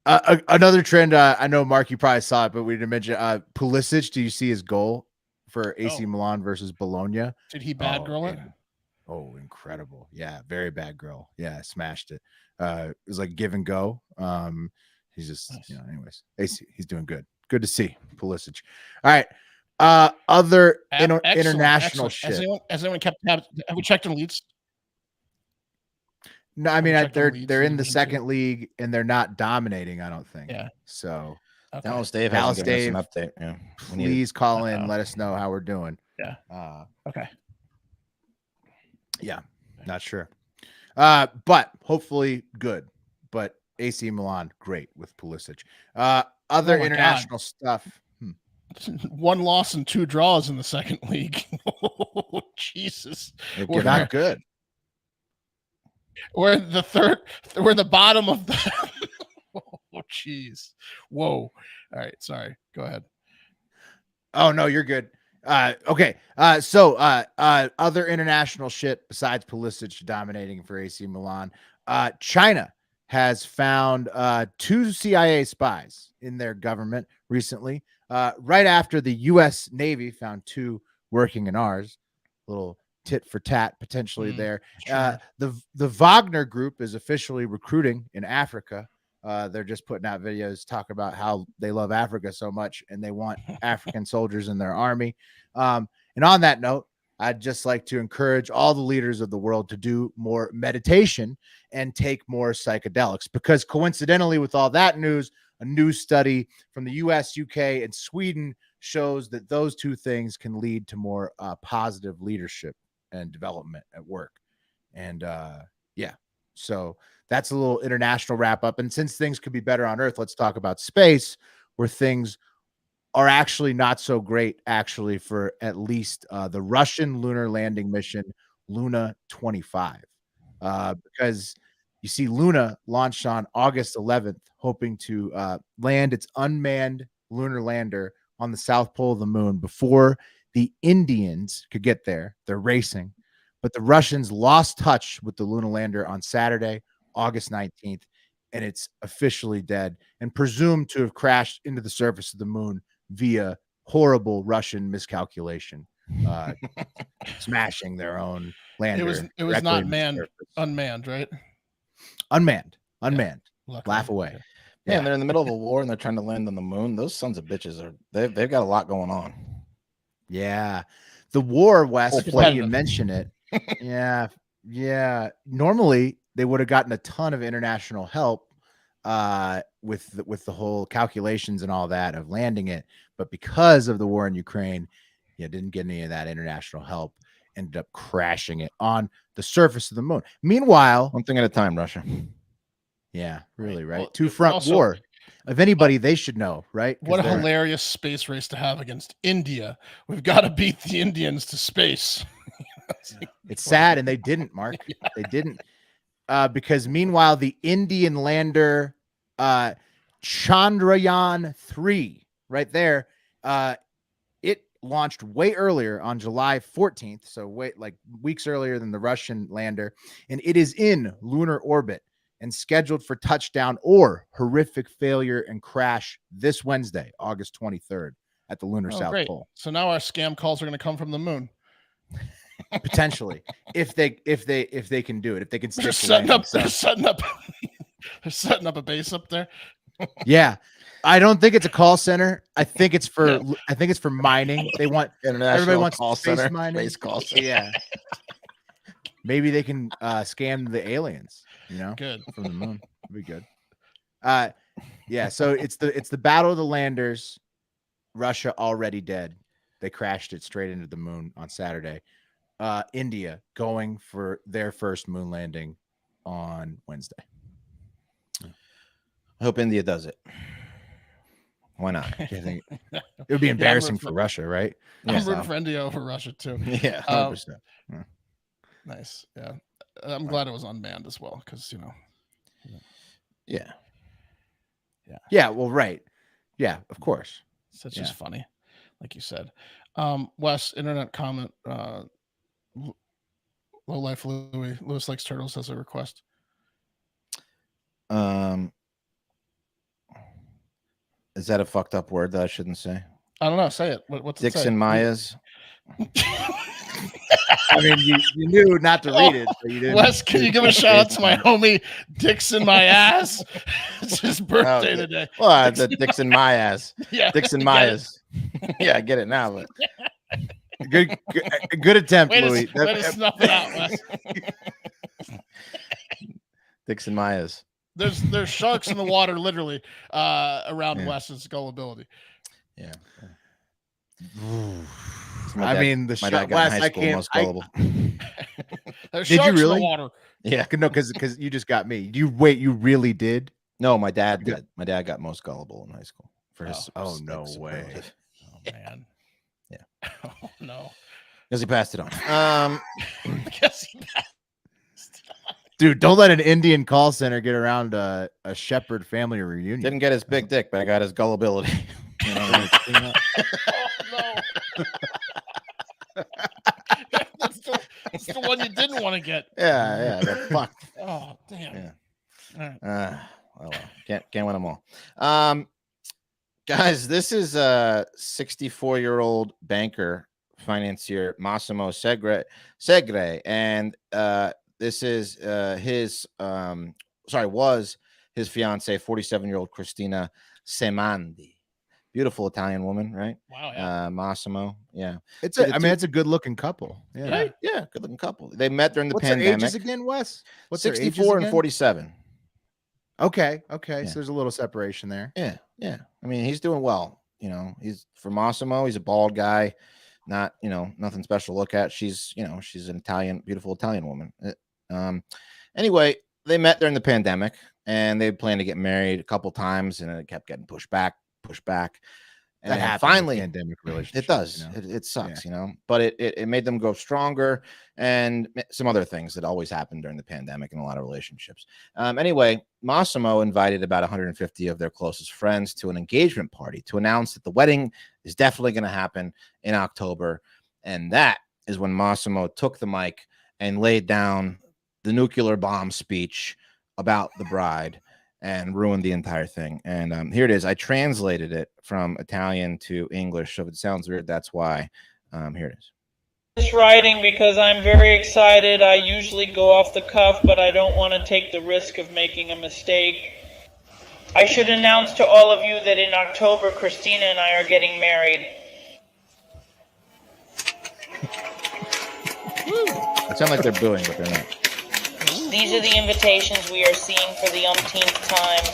Another trend, I know, Mark, you probably saw it, but we didn't mention Pulisic. Do you see his goal for AC Milan versus Bologna? Did he bad girl it? Oh, incredible. Yeah, very bad girl. Yeah, smashed it. It was like give and go. He's just, nice. Anyways, AC, he's doing good. Good to see Pulisic. All right. Other international shit. Has anyone kept tabs? Have we checked in Leeds? No, I mean, they're in the second league and they're not dominating, I don't think. Yeah. So Dallas Dave hasn't given us an update. Yeah. Please call in, let us know how we're doing. Yeah. Okay. Yeah, not sure. But hopefully good. But AC Milan, great with Pulisic. Other international stuff. One loss and 2 draws in the second league. Oh, Jesus. We're not good. We're the bottom of the oh, jeez. Whoa. All right, sorry. Go ahead. Oh no, you're good. Okay. So other international shit besides Pulisic dominating for AC Milan. China has found 2 CIA spies in their government recently. Right after the US Navy found 2 working in ours. Little tit for tat potentially there. Sure. The Wagner group is officially recruiting in Africa. They're just putting out videos talking about how they love Africa so much and they want African soldiers in their army. And on that note, I'd just like to encourage all the leaders of the world to do more meditation and take more psychedelics, because coincidentally with all that news, a new study from the US, UK, and Sweden shows that those 2 things can lead to more positive leadership and development at work. And so that's a little international wrap up. And since things could be better on Earth, let's talk about space, where things are actually not so great, actually, for at least the Russian lunar landing mission, Luna 25. Because you see, Luna launched on August 11th, hoping to land its unmanned lunar lander on the south pole of the moon before the Indians could get there. They're racing, but the Russians lost touch with the lunar lander on Saturday, August 19th, and it's officially dead and presumed to have crashed into the surface of the moon via horrible Russian miscalculation, smashing their own lander. It was not unmanned, right? Unmanned. Yeah. Laugh away. Yeah, and they're in the middle of a war and they're trying to land on the moon. Those sons of bitches they've got a lot going on. Yeah. The war, Wes, funny you mention it. Yeah. Normally they would have gotten a ton of international help with the whole calculations and all that of landing it. But because of the war in Ukraine, didn't get any of that international help. Ended up crashing it on the surface of the moon. Meanwhile, one thing at a time, Russia. Yeah, really, right? Well, 2-front war. If anybody, they should know, right? What a hilarious space race to have against India. We've got to beat the Indians to space. It's sad, and they didn't, Mark. Yeah. They didn't. Because meanwhile, the Indian lander Chandrayaan 3 right there It launched way earlier on July 14th, so weeks earlier than the Russian lander, and it is in lunar orbit and scheduled for touchdown or horrific failure and crash this Wednesday, August 23rd, at the lunar South Pole. So now our scam calls are going to come from the moon. Potentially, if they can do it, if they can stick. They're setting up a base up there. Yeah, I don't think it's a call center. I think it's for mining. They want everybody wants call center, mining. space call center. Yeah, maybe they can scam the aliens. Good from the moon. It'd be good. Yeah. So it's the battle of the landers. Russia already dead. They crashed it straight into the moon on Saturday. India going for their first moon landing on Wednesday. I hope India does it. Why not? It would be embarrassing for Russia, right? I'm rooting for India over Russia too. Yeah, 100%. Nice. Yeah, I'm glad it was unmanned as well because Yeah. Well, right. Yeah, of course. So it's just funny, like you said. Wes, internet comment. Low Life Lewis likes turtles as a request. Is that a fucked up word that I shouldn't say? I don't know. Say it. What's Dixon Mayaz? I mean, you knew not to read it. But you didn't. Wes, can you give a shout out to my homie Dixon Mayaz? It's his birthday today. Well, the Dixon Mayaz. Yeah, Dixon Mayaz. Yeah, I get it now. But good attempt, Louis. Way to snuff it out, Wes. Dixon Mayaz. There's sharks in the water, literally, around Wes's gullibility. Yeah. I mean, the my dad got in high school most gullible. There's did sharks you really? in the water. Yeah. No, because you just got me. You really did? No, my dad did. My dad got most gullible in high school for his. Oh no way! Oh man. Yeah. Oh no. Because he passed it on. Because he passed. Dude, don't let an Indian call center get around a Shepherd family reunion. Didn't get his big dick, but I got his gullibility. You know what I mean? Oh no. That's the one you didn't want to get. Yeah. Fuck. Oh damn. Yeah. All right. Well, can't win them all. Guys, this is a 64-year-old banker, financier Massimo Segre, and this is was his fiancée, 47-year-old Cristina Semandi. Beautiful Italian woman, right? Wow. Yeah. Massimo. Yeah. It's a good-looking couple. Yeah. Right? Yeah, good-looking couple. They met during the pandemic. pandemic. What's their ages again, Wes? What's 64 and 47. Okay. Yeah. So there's a little separation there. Yeah. I mean, he's doing well. He's for Massimo. He's a bald guy, not nothing special to look at. She's an beautiful Italian woman. Anyway, they met during the pandemic, and they planned to get married a couple times, and it kept getting pushed back. And that finally, pandemic relationship. It does. It sucks, but it made them go stronger, and some other things that always happen during the pandemic in a lot of relationships. Anyway, Massimo invited about 150 of their closest friends to an engagement party to announce that the wedding is definitely going to happen in October. And that is when Massimo took the mic and laid down the nuclear bomb speech about the bride and ruined the entire thing. And here it is. I translated it from Italian to English. So if it sounds weird, that's why. Here it is. This writing because I'm very excited. I usually go off the cuff, but I don't want to take the risk of making a mistake. I should announce to all of you that in October, Cristina and I are getting married. It sounds like they're booing, but they're not. These are the invitations we are seeing for the umpteenth time.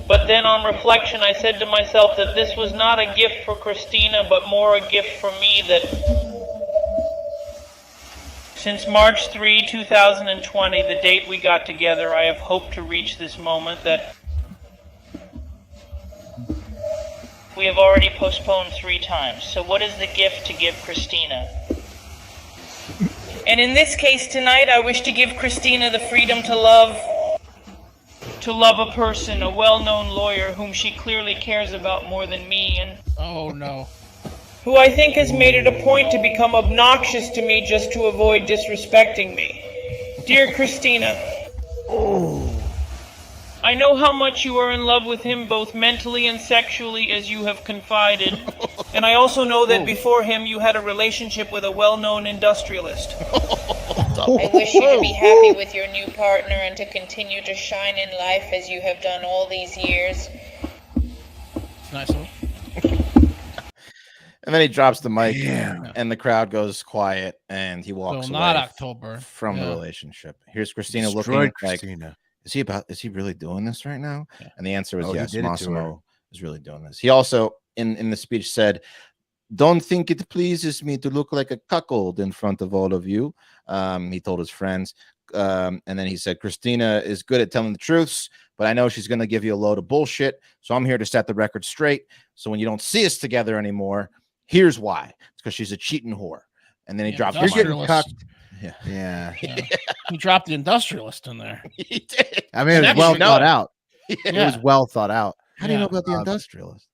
But then on reflection, I said to myself that this was not a gift for Cristina, but more a gift for me that since March 3, 2020, the date we got together, I have hoped to reach this moment that we have already postponed 3 times. So what is the gift to give Cristina? And in this case tonight, I wish to give Cristina the freedom to love to love a person, a well-known lawyer whom she clearly cares about more than me, and oh no, who I think has made it a point to become obnoxious to me just to avoid disrespecting me. Dear Christina, I know how much you are in love with him, both mentally and sexually, as you have confided. And I also know that before him you had a relationship with a well-known industrialist. I wish you to be happy with your new partner and to continue to shine in life as you have done all these years. Nice one. And then he drops the mic, and the crowd goes quiet, and he walks away. Not October from the relationship. Here's Christina looking like, is he really doing this right now? Yeah. And the answer was yes. Massimo is really doing this. He also in the speech said, "Don't think it pleases me to look like a cuckold in front of all of you." He told his friends, and then he said, "Christina is good at telling the truths, but I know she's going to give you a load of bullshit. So I'm here to set the record straight. So when you don't see us together anymore, here's why. It's because she's a cheating whore." And then he dropped. You're getting cucked. Yeah. He dropped the industrialist in there. He did. I mean, it was well thought out. It was well thought out. How do you know about the industrialist?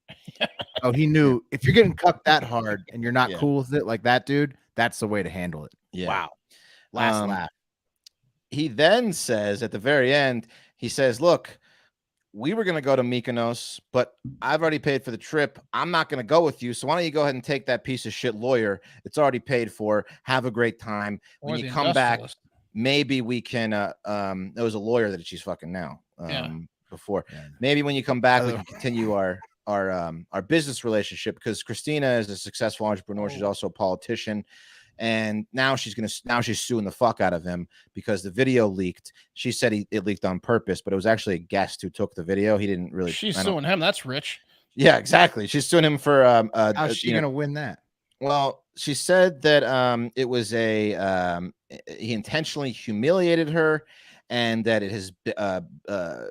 Oh, he knew if you're getting cucked that hard and you're not cool with it like that, dude, that's the way to handle it. Yeah. Wow. Last laugh. He then says at the very end, he says, "Look, we were going to go to Mykonos, but I've already paid for the trip. I'm not going to go with you. So why don't you go ahead and take that piece of shit lawyer? It's already paid for. Have a great time. When you come back, maybe we can, there was a lawyer that she's fucking now, before. Yeah. Maybe when you come back, we can continue our business relationship, because Christina is a successful entrepreneur. She's also a politician. And now she's suing the fuck out of him because the video leaked. She said it leaked on purpose, but it was actually a guest who took the video. He didn't really. She's suing him. That's rich. Yeah, exactly. She's suing him for. How's she gonna win that? Well, she said that it was he intentionally humiliated her, and that it has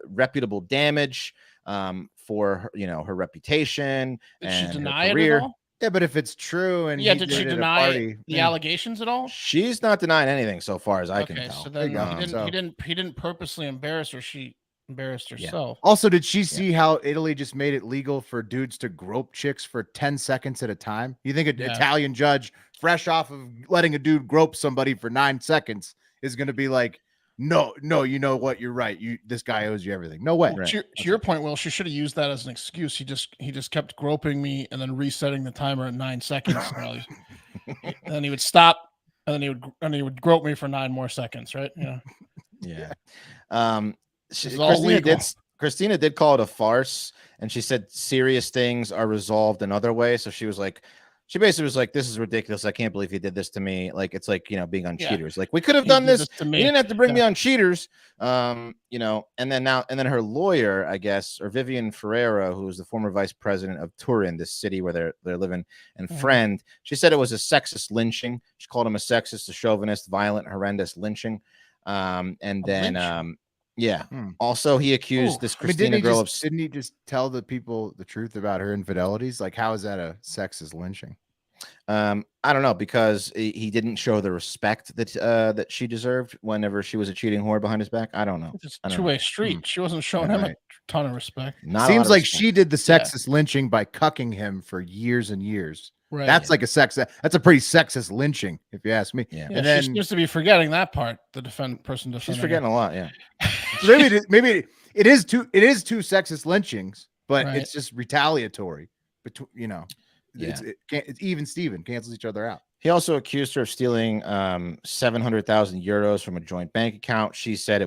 reputable damage for her, her reputation. Did and she deny her career. It at all? Yeah, but if it's true and did she deny the allegations at all? She's not denying anything so far as I can tell. So then he didn't purposely embarrass her. She embarrassed herself. Yeah. Also, did she see how Italy just made it legal for dudes to grope chicks for 10 seconds at a time? You think an Italian judge, fresh off of letting a dude grope somebody for 9 seconds, is going to be like, no, you know what? You're right. This guy owes you everything. No way. Right. To your point, Will, she should have used that as an excuse. He just kept groping me and then resetting the timer at 9 seconds. And then he would stop, and then he would grope me for 9 more seconds. Right? Yeah. Christina did call it a farce, and she said serious things are resolved another way. So she was like. She basically was like, "This is ridiculous. I can't believe you did this to me." Like, it's like, being on Cheaters. Like, we could have done this. You didn't have to bring me on Cheaters. And then her lawyer, I guess, or Vivian Ferreira, who was the former vice president of Turin, this city where they're living, and friend, she said it was a sexist lynching. She called him a sexist, a chauvinist, violent, horrendous lynching. Also, he accused this Christina girl of. Didn't he just tell the people the truth about her infidelities? Like, how is that a sexist lynching? I don't know, because he didn't show the respect that she deserved whenever she was a cheating whore behind his back. I don't know. It's a two-way street. She wasn't showing him a ton of respect. Seems like she did the sexist lynching by cucking him for years and years. Right. That's like that's a pretty sexist lynching, if you ask me. Yeah. And then she seems to be forgetting that part. The person. She's forgetting a lot. Yeah. So maybe it is two sexist lynchings, but it's just retaliatory. It's even Steven cancels each other out. He also accused her of stealing 700,000 euros from a joint bank account. She said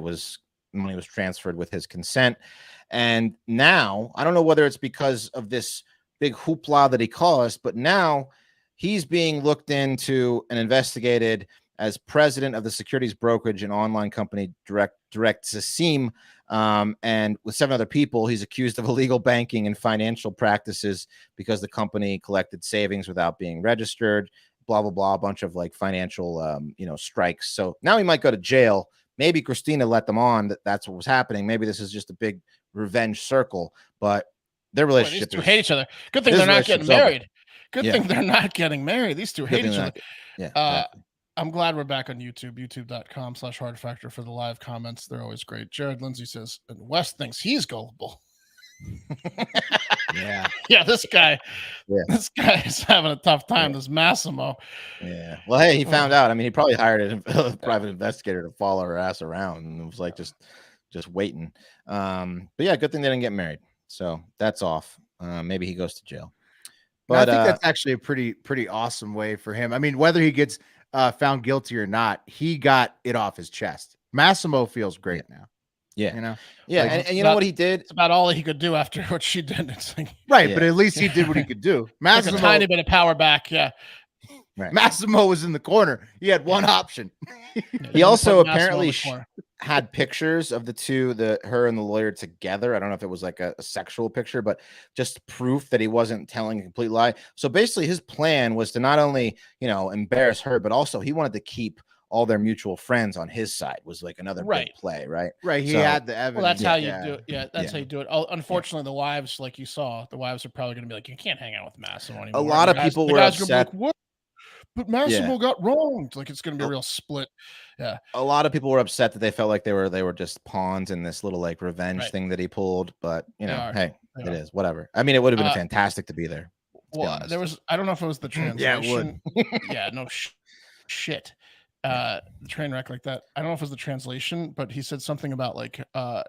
money was transferred with his consent. And now, I don't know whether it's because of this big hoopla that he caused, but now he's being looked into and investigated as president of the securities brokerage and online company Direct Sasim, and with 7 other people. He's accused of illegal banking and financial practices because the company collected savings without being registered, blah, blah, blah, a bunch of like financial, strikes. So now he might go to jail. Maybe Christina let them on that's what was happening. Maybe this is just a big revenge circle, but their relationship. These two hate each other. Good thing they're not getting married. Good thing they're not getting married. These two hate each other. Yeah. I'm glad we're back on YouTube, youtube.com/hard factor for the live comments. They're always great. Jared Lindsay says, and West thinks he's gullible. Yeah, this guy is having a tough time. This Massimo. Yeah. Well, hey, he found out. I mean, he probably hired a private investigator to follow her ass around, and it was like just waiting. But yeah, good thing they didn't get married. So that's off. Maybe he goes to jail. But I think that's actually a pretty awesome way for him. I mean, whether he gets found guilty or not, he got it off his chest. Massimo feels great now. Yeah, you know. Yeah, like, and you know what he did? It's about all he could do after what she did. It's like, right, but at least he did what he could do. Massimo, a tiny bit of power back. Yeah. Right. Massimo was in the corner. He had one option. He also apparently had pictures of the two, her and the lawyer together. I don't know if it was like a sexual picture, but just proof that he wasn't telling a complete lie. So basically his plan was to not only, embarrass her, but also he wanted to keep all their mutual friends on his side. Was like another big play, right? Right. He had the evidence. Well, that's how you do it. Yeah, that's how you do it. Unfortunately, the wives, like you saw, the wives are probably going to be like, you can't hang out with Massimo anymore. A lot of people were upset. What? But Massimo got wronged. Like it's going to be a real split. Yeah. A lot of people were upset that they felt like they were just pawns in this little like revenge thing that he pulled. But hey, it is whatever. I mean, it would have been fantastic to be there. Well, there was. I don't know if it was the translation. Yeah, it would. Yeah. No shit. The train wreck like that. I don't know if it was the translation, but he said something about like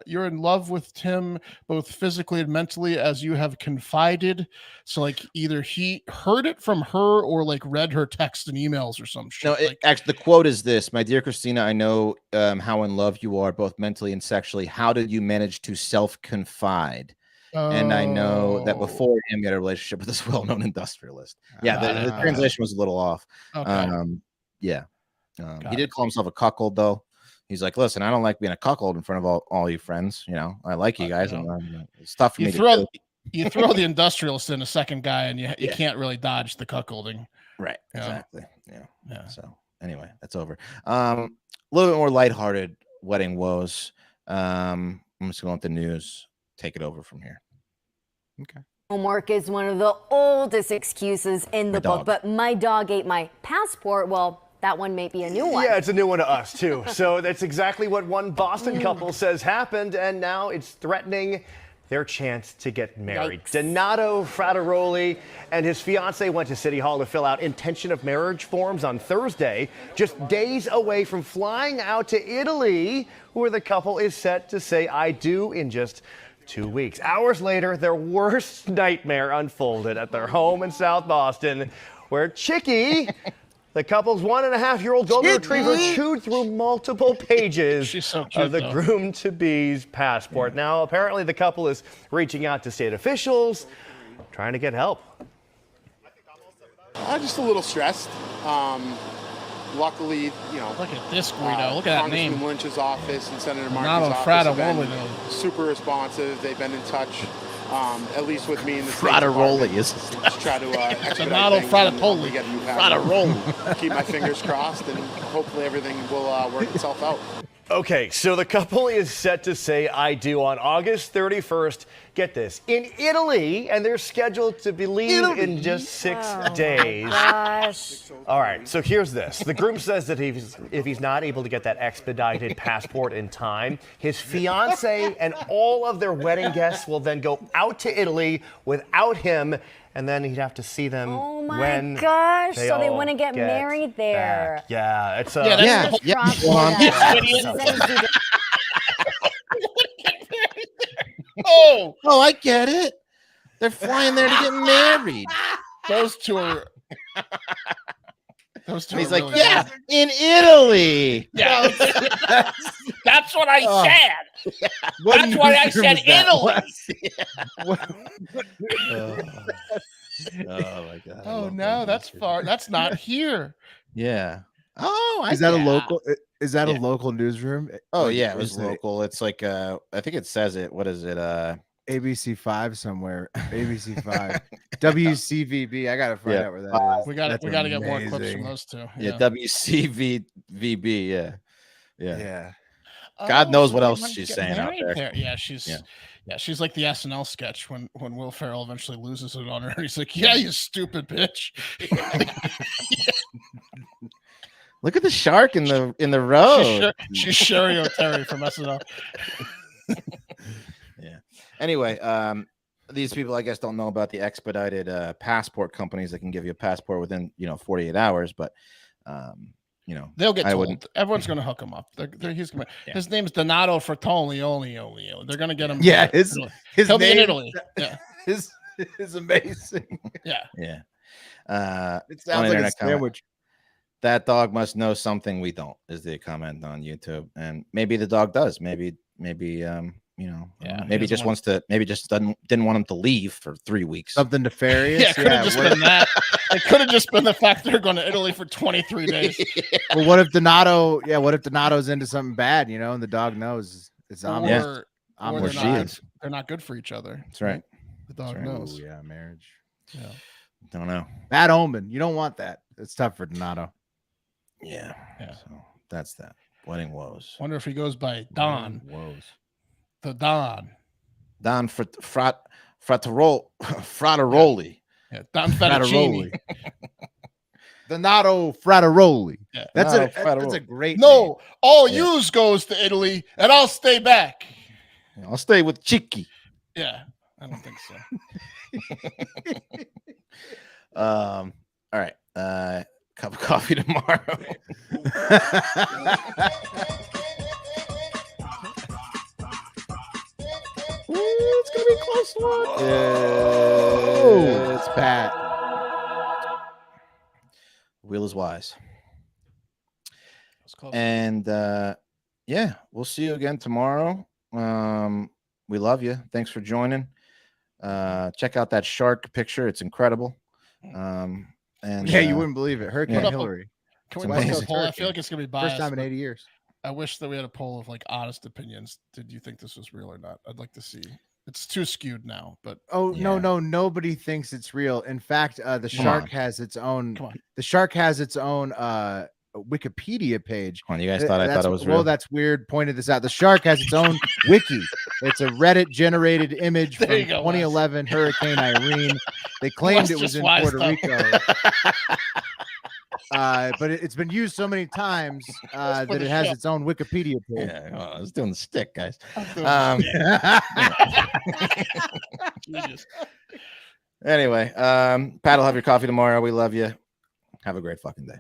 you're in love with Tim both physically and mentally as you have confided. So like either he heard it from her or like read her text and emails or some shit. No, actually the quote is this: "My dear Christina, I know how in love you are both mentally and sexually. How did you manage to self-confide? And I know that before him, you had a relationship with this well-known industrialist." Yeah, the translation was a little off. Okay. Yeah. He did call himself a cuckold, though. He's like, listen, I don't like being a cuckold in front of all you friends. I like you guys. It's tough for me to do. You throw the industrialist in a second guy, and you can't really dodge the cuckolding. Right. Exactly. Yeah. So anyway, that's over. A little bit more lighthearted wedding woes. I'm just going with the news. Take it over from here. Okay. Homework is one of the oldest excuses in the book, but my dog ate my passport. Well, that one may be a new one. Yeah, it's a new one to us, too. So that's exactly what one Boston couple says happened, and now it's threatening their chance to get married. Yikes. Donato Frateroli and his fiancée went to City Hall to fill out intention of marriage forms on Thursday, just days away from flying out to Italy, where the couple is set to say I do in just 2 weeks. Hours later, their worst nightmare unfolded at their home in South Boston, where Chicky, the couple's 1.5-year-old golden retriever, chewed through multiple pages of the groom-to-be's passport. Now, apparently, the couple is reaching out to state officials, trying to get help. Just a little stressed. Luckily, look at this Guido. Look at that name. Congressman Lynch's office and Senator Markey's office have been super responsive. They've been in touch. At least with me in the Frateroli is try to Donato Frateroli. Keep my fingers crossed, and hopefully everything will work itself out. Okay, so the couple is set to say I do on August 31st. Get this, in Italy, and they're scheduled to leave in just 6 days. Gosh. All right, so here's this. The groom says that if he's not able to get that expedited passport in time, his fiancée and all of their wedding guests will then go out to Italy without him, and then he'd have to see them when gosh, they so they want to get married there. Back. Yeah, it's Oh, I get it. They're flying there to get married. Those two are. He's like, in Italy. Yeah, that's what I said. Yeah. That's why I said Italy. Oh my God. Oh no, that's far. That's not here. Yeah. Oh, is that a local? Is that a local newsroom? Oh yeah, it was local. It's like I think it says it. What is it? ABC 5 somewhere. ABC 5. WCVB. I gotta find out where that is. We got to get more clips from those two. Yeah, WCVB. Yeah. God knows what else she's saying out there. Yeah, she's like the SNL sketch when Will Ferrell eventually loses it on her. He's like, "Yeah, you stupid bitch." Look at the shark in the road. She's Sherry O'Terry from SNL. Yeah. Anyway, these people, I guess, don't know about the expedited passport companies that can give you a passport within 48 hours. But they'll get told. Everyone's going to hook him up. He's gonna. Yeah. His name's Donato Frattoli. They're going to get him. Yeah, he'll be in Italy. Yeah, is amazing. Yeah, yeah. It sounds like a sandwich. That dog must know something we don't, is the comment on YouTube. And maybe the dog does. Maybe maybe just wants to. Maybe just didn't want him to leave for 3 weeks. Something nefarious. Yeah, could have just been that. It could have just been the fact they're going to Italy for 23 days. Well, what if Donato? Yeah, what if Donato's into something bad? And the dog knows it's ominous. Or they're not good for each other. That's right. The dog knows. Ooh, yeah, marriage. Yeah. Don't know. Bad omen. You don't want that. It's tough for Donato. Yeah. So that's that. Wedding woes. Wonder if he goes by Don. Woes. The Don. Don Frattaroli. Yeah, Don Fettuccine. Donato Frattaroli. Yeah. That's a great name. All yous goes to Italy, and I'll stay back. I'll stay with Chicky. Yeah, I don't think so. All right. Cup of coffee tomorrow. It's gonna be a close one. It's Pat. Wheel is wise. Close. And we'll see you again tomorrow. We love you. Thanks for joining. Check out that shark picture. It's incredible. And you wouldn't believe it. Hurricane Hillary. Can we make a poll? I feel like it's gonna be biased. First time in 80 years. I wish that we had a poll of honest opinions. Did you think this was real or not? I'd like to see. It's too skewed now, but no, nobody thinks it's real. In fact, the shark has its own. The shark has its own Wikipedia page. Come on, you guys thought I thought it was real. Well, that's weird. Pointed this out. The shark has its own wiki. It's a Reddit generated image from 2011 Hurricane Irene. They claimed it was in Puerto Rico. But it's been used so many times that it has its own Wikipedia page. Yeah, I was doing the stick, guys. Anyway, Pat will have your coffee tomorrow. We love you. Have a great fucking day.